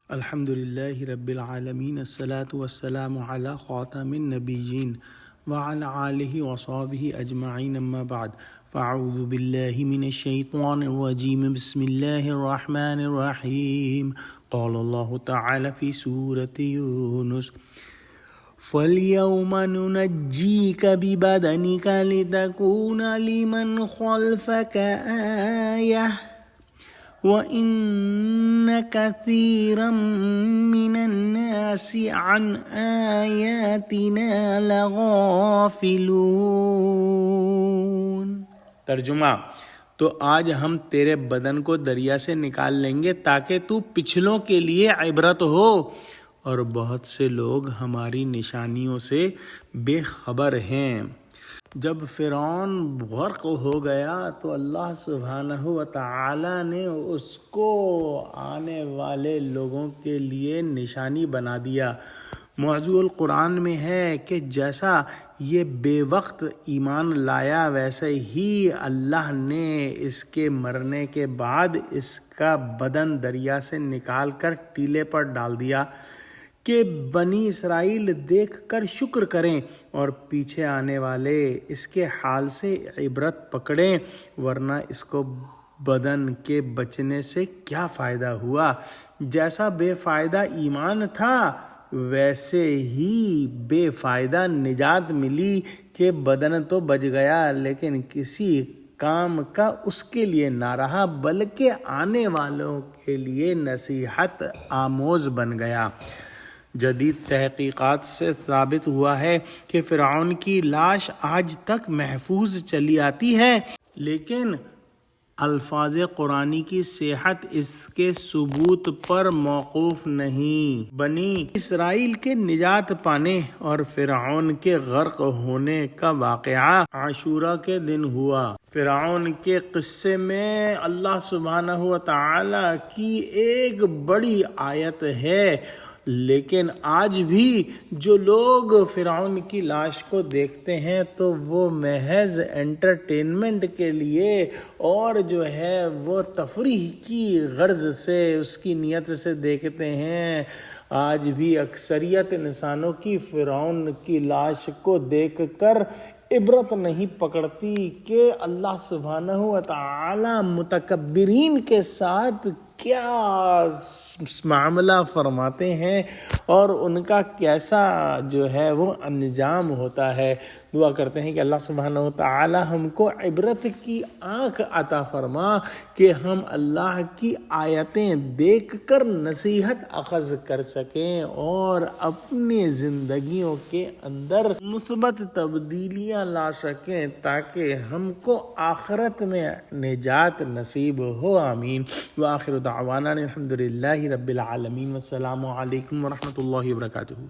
الحمد للہ رب العالمین الصلاۃ والسلام علی خاتم النبیین وعلی آلہ وصحبہ اجمعین اما بعد فاعوذ باللہ من الشیطان الرجیم بسم اللہ الرحمن الرحیم قال اللہ تعالی فی سورۃ یونس فَالْيَوْمَ نُنَجِّيكَ بِبَدَنِكَ لِتَكُونَ لِمَنْ خَلْفَكَ آيَةً وَإِنَّ كَثِيرًا مِّنَ النَّاسِ عَنْ آيَاتِنَا لَغَافِلُونَ۔ ترجمہ: تو آج ہم تیرے بدن کو دریا سے نکال لیں گے تاکہ تو پچھلوں کے لیے عبرت ہو، اور بہت سے لوگ ہماری نشانیوں سے بے خبر ہیں۔ جب فرعون غرق ہو گیا تو اللہ سبحانہ و تعالی نے اس کو آنے والے لوگوں کے لیے نشانی بنا دیا۔ موضوع القرآن میں ہے کہ جیسا یہ بے وقت ایمان لایا ویسے ہی اللہ نے اس کے مرنے کے بعد اس کا بدن دریا سے نکال کر ٹیلے پر ڈال دیا کہ بنی اسرائیل دیکھ کر شکر کریں اور پیچھے آنے والے اس کے حال سے عبرت پکڑیں، ورنہ اس کو بدن کے بچنے سے کیا فائدہ ہوا۔ جیسا بے فائدہ ایمان تھا ویسے ہی بے فائدہ نجات ملی کہ بدن تو بچ گیا لیکن کسی کام کا اس کے لیے نہ رہا، بلکہ آنے والوں کے لیے نصیحت آموز بن گیا۔ جدید تحقیقات سے ثابت ہوا ہے کہ فرعون کی لاش آج تک محفوظ چلی آتی ہے، لیکن الفاظ قرآنی کی صحت اس کے ثبوت پر موقوف نہیں۔ بنی اسرائیل کے نجات پانے اور فرعون کے غرق ہونے کا واقعہ عاشورہ کے دن ہوا۔ فرعون کے قصے میں اللہ سبحانہ و تعالی کی ایک بڑی آیت ہے، لیکن آج بھی جو لوگ فرعون کی لاش کو دیکھتے ہیں تو وہ محض انٹرٹینمنٹ کے لیے اور جو ہے وہ تفریح کی غرض سے اس کی نیت سے دیکھتے ہیں۔ آج بھی اکثریت انسانوں کی فرعون کی لاش کو دیکھ کر عبرت نہیں پکڑتی کہ اللہ سبحانہ و تعالی متکبرین کے ساتھ کیا معاملہ فرماتے ہیں اور ان کا کیسا جو ہے وہ انجام ہوتا ہے۔ دعا کرتے ہیں کہ اللہ سبحانہ و تعالی ہم کو عبرت کی آنکھ عطا فرما کہ ہم اللہ کی آیتیں دیکھ کر نصیحت اخذ کر سکیں اور اپنی زندگیوں کے اندر مثبت تبدیلیاں لا سکیں تاکہ ہم کو آخرت میں نجات نصیب ہو۔ آمین۔ وآخر دعوانا الحمد للہ رب العالمین، والسلام علیکم ورحمۃ اللہ وبرکاتہ۔